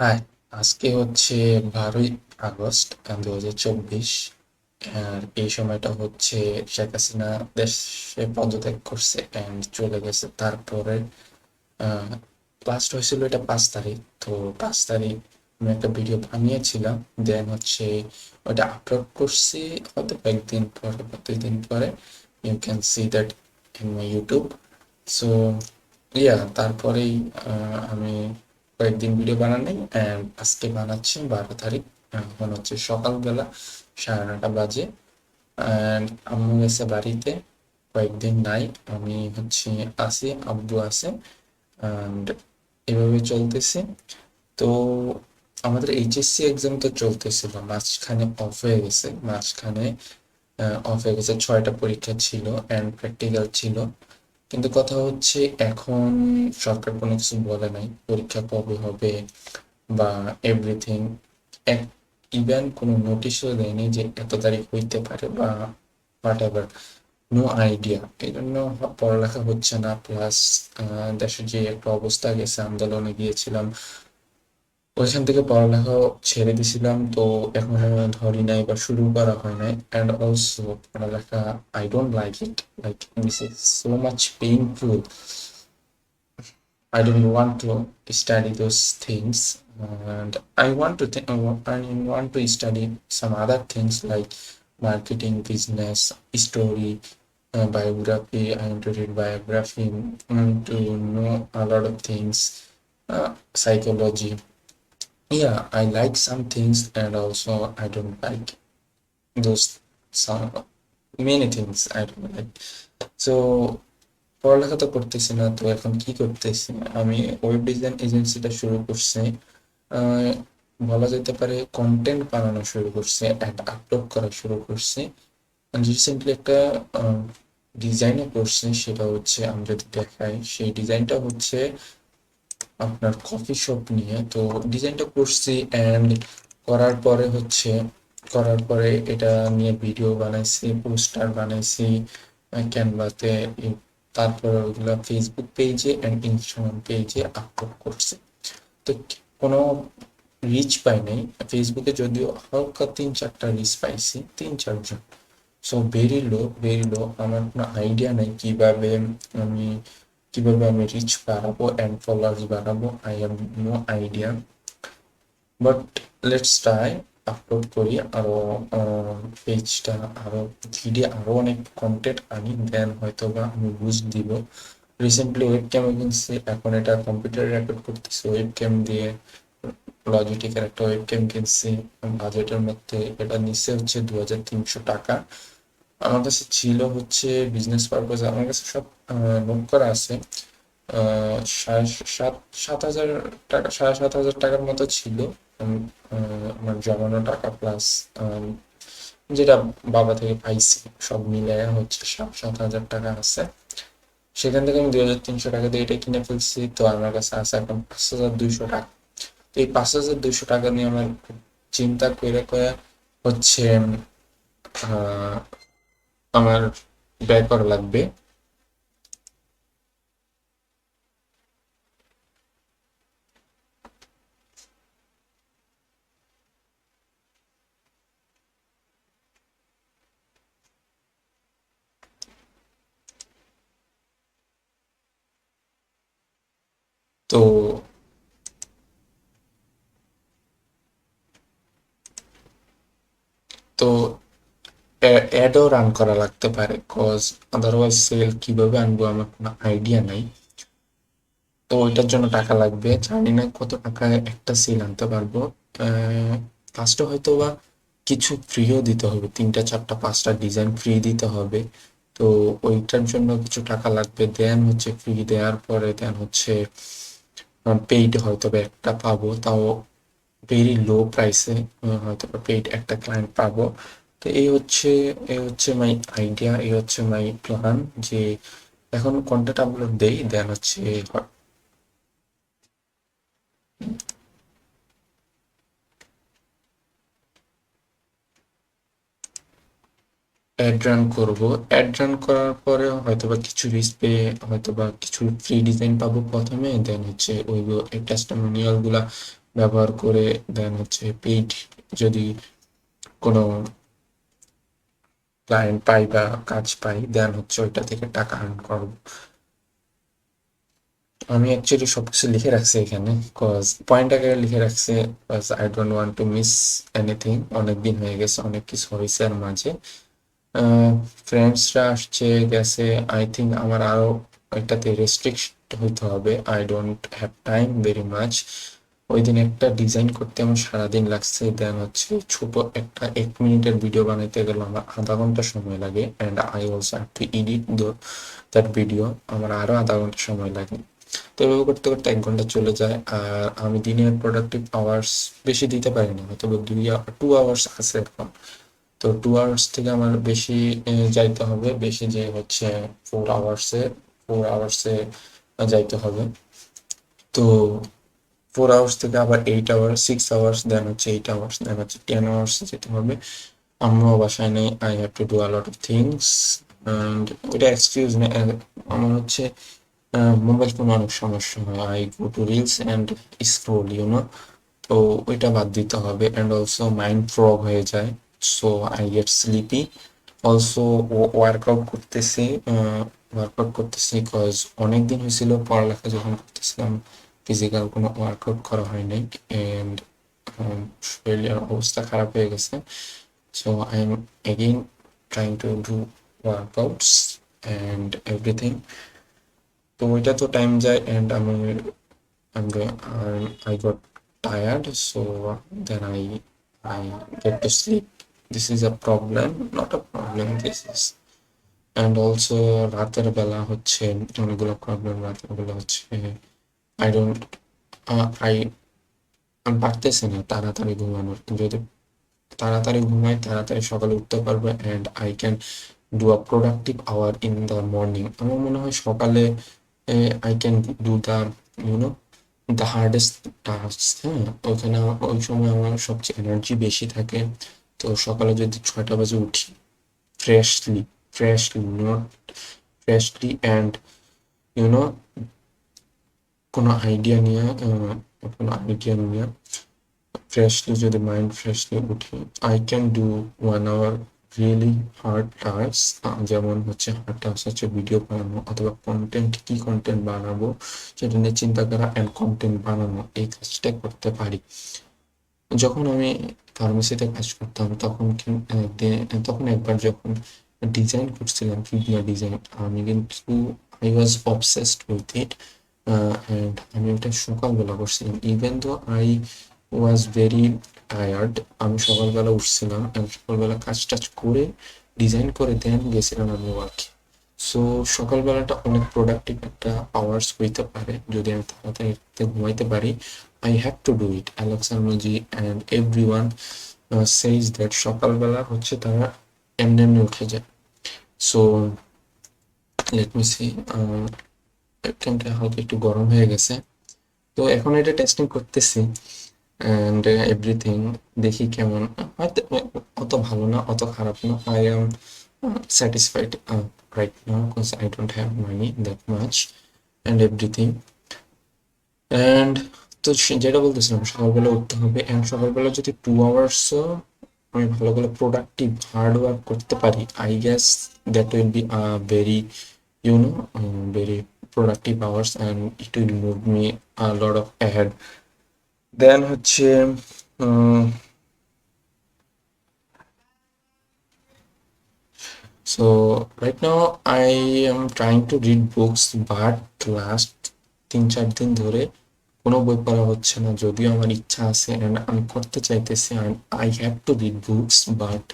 High, আজকে হচ্ছে 12ই August 2024। আর এই সময়টা হচ্ছে শেখ হাসিনা দেশে পদত্যাগ করছে অ্যান্ড চলে গেছে। তারপরে লাস্ট হয়েছিল এটা 5 তারিখ। তো 5 তারিখ আমি একটা ভিডিও বানিয়েছিলাম, দেন হচ্ছে ওটা আপলোড করছি হয়তো কয়েকদিন পরে বা 2 দিন পরে। You can see that in my YouTube. So তারপরেই আমি কয়েকদিন ভিডিও বানাই অ্যান্ড আজকে বানাচ্ছি 12 তারিখ। এখন হচ্ছে সকালবেলা 9:30 বাজে অ্যান্ড আম্মু গেছে বাড়িতে, কয়েকদিন নাই। আমি হচ্ছে আছি, আব্বু আছে অ্যান্ড এভাবে চলতেছে। তো আমাদের এইচএসসি এক্সাম তো চলতেছিল, মাঝখানে অফ হয়ে গেছে। মাঝখানে অফ হয়ে গেছে, 6টা পরীক্ষা ছিল অ্যান্ড প্র্যাকটিক্যাল ছিল। কিন্তু কথা হচ্ছে এখন সরকার কোনো কিছু বলে নাই পরীক্ষা কবে হবে বা এভরিথিং। এক ইভেন কোনো নোটিশও দেয়নি যে এত তারিখ হইতে পারে বা হোয়াট এভার, নো আইডিয়া। এই জন্য পড়ালেখা হচ্ছে না। প্লাস দেশের যে একটা অবস্থা গেছে, আন্দোলনে গিয়েছিলাম, ওইখান থেকে পড়ালেখাও ছেড়ে দিছিলাম। তো এখনো ধরি নাই বা শুরু করা হয় নাই। অ্যান্ড অলসো পড়ালেখা, I don't like it, like this is so much painful. I don't want to study those things, and I want to study some other things like marketing, business, story, biography. I want to read biography, to know a lot of things, psychology. Yeah, I like some things, and also I don't like those some many things I don't like. So পড়ালেখা তো করতেছি না, তো এখন কি করতেছি, আমি web design এজেন্সিটা শুরু করছি। আহ, বলা যেতে পারে কন্টেন্ট বানানো শুরু করছে, অ্যাড আপলোড করা শুরু করছি। রিসেন্টলি একটা ডিজাইনও করছি, সেটা হচ্ছে আমি যদি দেখাই, সেই ডিজাইনটা হচ্ছে আপনার কফি শপ নিয়ে। তো ডিজাইনটা করছি অ্যান্ড করার পরে হচ্ছে করার পরে এটা নিয়ে ভিডিও বানাইছি, পোস্টার বানাইছি ক্যানভাতে। তারপরে ওইগুলো ফেসবুক পেজে অ্যান্ড ইনস্টাগ্রাম পেজে আপলোড করছি। তো কোনো রিচ পাই নাই। ফেসবুকে যদিও হালকা 3-4টা রিচ পাইছি, 3-4 জন। So very low. আমার কোনো আইডিয়া নাই আমি কিভাবে রিচ বাড়াবো অ্যান্ড ফলোয়ার্স বাড়াবো। I have no idea, but let's try. Upload করি আরো, পেজটা আরো ভিডিও, আরো অনেক কন্টেন্ট আনি, দেন হয়তো বা আমি বুঝ দিব। রিসেন্টলি ওয়েব ক্যাম কিনছি, এখন এটা কম্পিউটারে রেকর্ড করতেছি ওয়েব ক্যাম দিয়ে। লজিটেকের একটা ওয়েব ক্যাম কিনছি বাজেটের মধ্যে। এটা নিচে হচ্ছে 2300 টাকা। আমার কাছে ছিল হচ্ছে বিজনেস পারপোজ, আমার কাছে সব নোট করা আছে। সাড়ে সাত 7,000 টাকা, 7,500 টাকার মতো ছিল। আমার জমানো টাকা প্লাস যেটা বাবা থেকে পাইছি, সব মিলে হচ্ছে 7,000 টাকা আছে। সেখান থেকে আমি 2,300 টাকা দিয়ে এটা কিনে ফেলছি। তো আমার কাছে আছে এখন 5,200 টাকা। তো এই 5,200 টাকা নিয়ে আমার চিন্তা করে করে হচ্ছে আহ, আমার ব্যয় করা লাগবে। তো তো অ্যাডও রান করা লাগতে পারে, কজ আদারওয়াইজ সেল কিভাবে আনবো আমার কোনো আইডিয়া নাই। তো ওইটার জন্য টাকা লাগবে, জানি না কত টাকায় একটা সেল আনতে পারবো। ফার্স্টে হয়তো বা কিছু ফ্রিও দিতে হবে, 3টা 4টা 5টা ডিজাইন ফ্রি দিতে হবে। তো ওইটার জন্য কিছু টাকা লাগবে। দেন হচ্ছে ফ্রি দেওয়ার পরে দেন হচ্ছে পেইড হয়তো বা একটা পাবো, তাও ভেরি লো প্রাইসে হয়তো বা পেইড একটা ক্লায়েন্ট পাবো। তো এই হচ্ছে মাই আইডিয়া, এই হচ্ছে মাই প্ল্যান, যে এখন কন্টেন্ট আপলোড দেই, দেন হচ্ছে অ্যাড রান করবো। অ্যাড রান করার পরে হয়তোবা কিছু রিস্ক পেয়ে হয়তোবা কিছু ফ্রি ডিজাইন পাবো প্রথমে, দেন হচ্ছে ওই টেস্টিমোনিয়াল গুলা ব্যবহার করে দেন হচ্ছে পেইড যদি কোনো ক্লায়েন্ট পাই বা কাজ পাই দেন হচ্ছে ওইটা থেকে টাকা আর্ন করব। আমি অ্যাকচুয়ালি সবকিছু লিখে রাখছি এখানে, কজ পয়েন্ট আকারে লিখে রাখছি, cause I don't want to miss anything. অনেক দিন হয়ে গেছে, অনেক কিছু হয়েছে এর মাঝে। ফ্রেন্ডসরা আসছে গেছে, আই থিঙ্ক আমার আরও এটাতে রেস্ট্রিক্ট হইতে হবে। I don't have time very much. ওই দিন একটা ডিজাইন করতে আমার সারাদিন লাগছে, দেন হচ্ছে ছোট একটা 1 মিনিটের ভিডিও বানাইতে গেলে আমার আধা ঘন্টা সময় লাগে, and I also have to edit that video, আমার আরও আধা ঘন্টা সময় লাগে। তো এভাবে করতে করতে 1 ঘন্টা চলে যায়। আর আমি দিনের প্রোডাক্টিভ আওয়ার্স বেশি দিতে পারি না, হয়তো 2 আওয়ার্স আছে এখন। তো 2 আওয়ার্স থেকে আমার বেশি যাইতে হবে, বেশি যে হচ্ছে 4 আওয়ার্সে যাইতে হবে। তো 4 আওয়ার্স থেকে আবার 8 আওয়ার্স, 6 আওয়ার্স, দেন হচ্ছে 8 আওয়ার্স, দেন হচ্ছে 10 আওয়ার্স যেতে হবে। আম্মু বাসায় নেই, I have to do a lot of things. And ওইটা এক্সকিউজ নেই, আমার হচ্ছে মোবাইল ফোনে অনেক সমস্যা হয়, I go to reels and scroll তো ওইটা বাদ দিতে হবে। অ্যান্ড অলসো মাইন্ড ফ্রগ হয়ে যায়, so I get sleepy. Also workout করতেছি কজ অনেক দিন হয়েছিল পড়ালেখা যখন করতেছিলাম ফিজিক্যাল কোনো ওয়ার্কআউট করা হয় নাই, অ্যান্ড শরীরের অবস্থা খারাপ হয়ে গেছে। So I am again trying to do workouts and everything. তো ওইটা তো টাইম যায়, and I'm going, I got tired, so then I get to sleep. This is a problem, not a problem. This is, and also রাতের বেলা হচ্ছে অনেকগুলো problem. রাতের বেলা হচ্ছে I don't I আমি পারতেছি না তাড়াতাড়ি ঘুমানোর। যদি তাড়াতাড়ি ঘুমাই তাড়াতাড়ি সকালে উঠতে পারবো, and I can do a productive hour in the morning. আমার মনে হয় সকালে I can do the you know the hardest task. হ্যাঁ, ওখানে ওই সময় আমার সবচেয়ে এনার্জি বেশি থাকে। তো সকালে যদি 6টা বাজে উঠি freshly, not freshly and you know কোনো আইডিয়া নিয়ে ফ্রেশলি যদি মাইন্ড ফ্রেশলি উঠি, I can do 1 hour really hard task. যেমন হচ্ছে হার্ড টাস্ক হচ্ছে ভিডিও বানানো, অথবা কি কন্টেন্ট বানাবো সেটা নিয়ে চিন্তা করা, অ্যান্ড কন্টেন্ট বানানো, এই কাজটা করতে পারি। যখন আমি ফার্মেসিতে কাজ করতাম তখন একবার যখন ডিজাইন করছিলাম ফিগমা ডিজাইন, আমি কিন্তু I was obsessed with it, and আমি ওটা সকালবেলা করছিলাম। Even though I was very tired, আমি সকালবেলা উঠছিলাম, সকালবেলা কাজ টাজ করে ডিজাইন করে দেন গেছিলাম আমি ওয়ার্কে। সো সকালবেলাটা অনেক প্রোডাক্টিভ একটা আওয়ার্স হইতে পারে যদি আমি তাড়াতাড়ি ঘুমাইতে পারি। I have to do it. Alex Arnoji and everyone says that সকালবেলা হচ্ছে তারা এমনি এমনি উঠে যায়। সো লেট মি সি, ক্যানটা হালকা একটু গরম হয়ে গেছে, তো এখন এটা টেস্টিং করতেছি অ্যান্ড এভরিথিং, দেখি কেমন। হয়তো অত ভালো না, অত খারাপ না। I am satisfied right now because I don't have money that much and everything. And তো যেটা বলতেছিলাম সকালবেলা উঠতে হবে, অ্যান্ড সকালবেলা যদি 2 আওয়ার্সও আমি ভালো করে প্রোডাক্টিভ হার্ড ওয়ার্ক করতে পারি, I guess that will be very you know very productive hours, and it will move me lot of ahead. Then হচ্ছে so right now I am trying to read books, but last 3-4 দিন ধরে কোনো বই পড়া হচ্ছে না, যদিও আমার ইচ্ছা আছে অ্যান্ড আমি করতে চাইতেছি, and I have to read books, but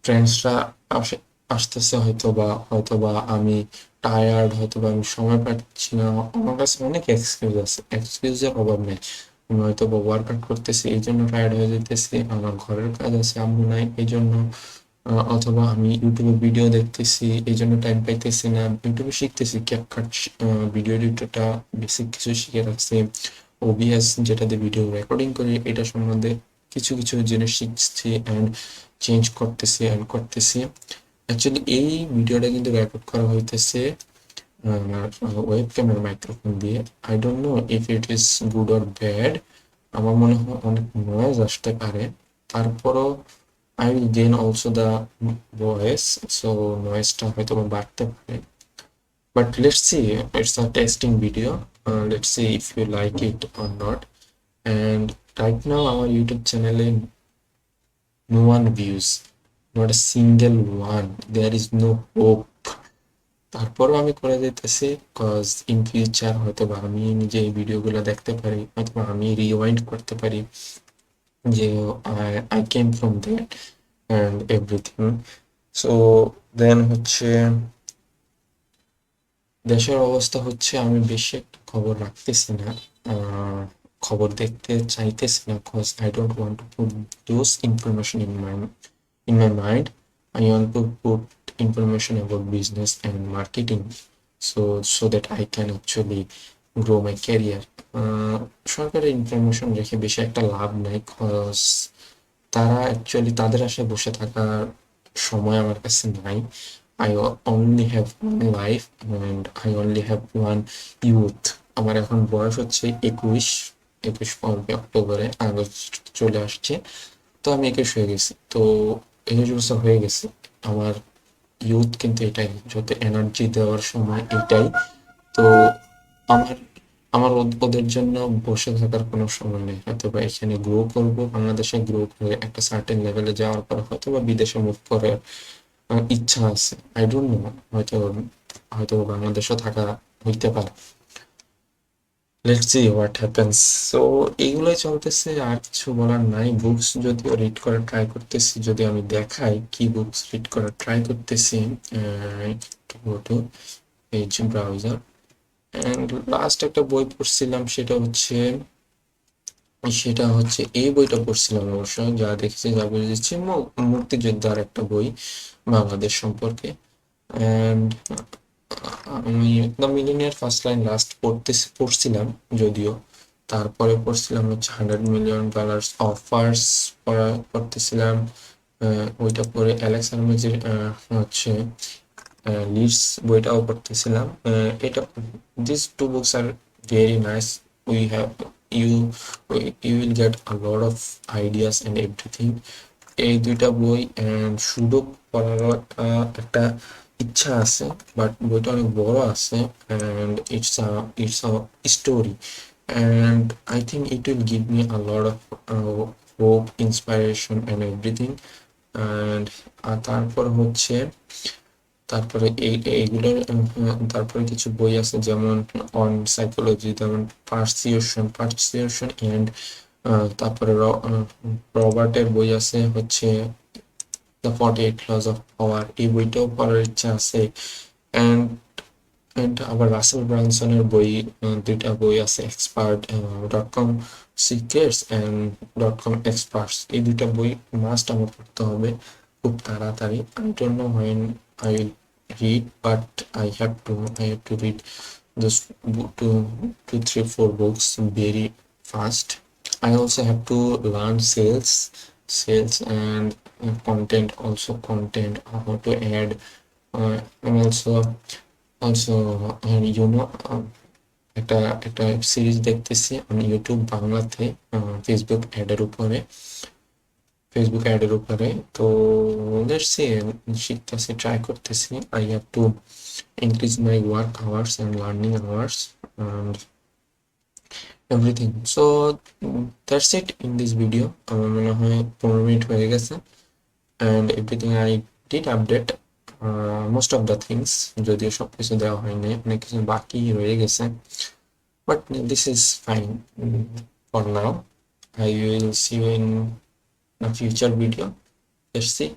ফ্রেন্ডসরা আসতেছে হয়তো বা আমি টায়ার্ড, হয়তো বা আমি সময় পাচ্ছি না। আমার কাছে অনেক এক্সকিউজ আছে, এক্সকিউজের অভাব নেই। আমি হয়তো বা ওয়ার্কআউট করতেছি এই জন্য টায়ার্ড হয়ে যেতেছি, আমার ঘরের কাজ আছে, আম্মু নাই এই জন্য, অথবা আমি ইউটিউবে ভিডিও দেখতেছি এই জন্য টাইম পাইতেছি না। ইউটিউবে শিখতেছি ক্যাপকাট, ভিডিও এডিটরটা বেসিক কিছু শিখে রাখছি। ওবিএস যেটাতে ভিডিও রেকর্ডিং করি এটা সম্বন্ধে কিছু কিছু জিনিস শিখছি অ্যান্ড চেঞ্জ করতেছি অ্যান্ড করতেছি। অ্যাকচুয়ালি এই ভিডিওটা কিন্তু রেকর্ড করা হইতেছে ওয়েব ক্যামেরার মাইক্রোফোন দিয়ে। I don't know if it is good or bad. আমার মনে হয় অনেক নয়েজ আসতে পারে, তারপরও I will gain also the voice, so নয়েজটা হয়তো বা বাড়তে পারে। But let's see, it's a testing video, let's see if you like it or not. And right now আমার ইউটিউব চ্যানেলে no one views, not a single one, there is no hope। তারপরও আমি করে যেতেছি, কজ ইন ফিউচার হয়তো বা আমি নিজে এই ভিডিওগুলো দেখতে পারি, হয়তো বা আমি রিওয়াইন্ড করতে পারি যে I came from that and everything. So then হচ্ছে দেশের অবস্থা হচ্ছে, আমি বেশি একটা খবর রাখতেছি না, খবর দেখতে চাইতেছি না, cause I don't want to put those information in my mind. I want to put information about business and marketing, so that I can actually grow my career. সরকারের ইনফরমেশন রেখে বেশি একটা লাভ নাই, কজ তারা অ্যাকচুয়ালি তাদের আশায় বসে থাকার সময় আমার কাছে নাই। I only have one life and I only have one youth। আমার এখন বয়স হচ্ছে 21 পড়বে অক্টোবরে, আগস্ট চলে আসছে, তো আমি 21 হয়ে গেছি। তো 21 বছর হয়ে গেছে আমার। ইউথ কিন্তু এটাই, যত এনার্জি দেওয়ার সময় এটাই। তো আমার আমার ওদের জন্য বসে থাকার কোনো সময় নেই। হয়তোবা এখানে গ্রো করব, বাংলাদেশে গ্রো করে একটা সার্টেন লেভেলে যাওয়ার পর হয়তোবা বিদেশে মুভ করার ইচ্ছা আছে। আই ডোন্ট নো, হয়তো হয়তো বাংলাদেশও থাকা হইতে পারে। Let's see what happens. So এইগুলোই চলতেছে, আর কিছু বলার নাই। বুকস যদিও রিড করার ট্রাই করতেছি, যদি আমি দেখাই কি বুকস রিড করার ট্রাই করতেছি, go to page browser. And last একটা বই পড়ছিলাম, সেটা হচ্ছে এই বইটা পড়ছিলাম অবশ্য, যা দেখেছি যা বুঝেছি, মুক্তিযোদ্ধার একটা বই বাংলাদেশ সম্পর্কে। অ্যান্ড আমি the millionaire first line last পড়ছিলাম যদিও। তারপরে পড়ছিলাম হচ্ছে $100 million অফার্স পড়তেছিলাম। ওইটা পরে অ্যালেক্স হার্মেজের হচ্ছে লিডস বইটাও পড়তেছিলাম। এটা this two books are very nice. We have you you will get a lot of ideas and everything. এই দুইটা বই সুডো পড়ারও একটা ইচ্ছা আছে, বাট বইটা অনেক বড় আছে, and it's a story, and I think it will give me a lot of hope, inspiration and everything. And তারপর হচ্ছে তারপরে এইগুলোর তারপরে কিছু বই আছে যেমন অন সাইকোলজি, যেমন পার্সিউশন অ্যান্ড তারপরে রবার্টের বই আছে হচ্ছে দ্য 48 Laws of Power, এই বইটাও পড়ার ইচ্ছা আছে। অ্যান্ড আবার রাসেল ব্রানসনের বই, দুইটা বই আছে, expert.com secrets and .com experts, এই দুইটা বই মাস্ট আমার পড়তে হবে খুব তাড়াতাড়ি। I don't no when I will read, but I have to read those two, 3, 4 books very fast. I also have to learn sales and content, how to add, and also একটা একটা series দেখতেছি আমি YouTube বাংলাতে, Facebook অ্যাডের উপরে। তো let's see, শিখতেছি, try করতেছি। I have to increase my work hours and learning hours and everything. So that's it in this video. আমার মনে হয় 15 মিনিট হয়ে গেছে, and everything I did update most of the things, যদিও সব কিছু দেওয়া হয়নি, অনেক কিছু বাকি রয়ে গেছে, but this is fine for now. I will see you in a future video. Let's see.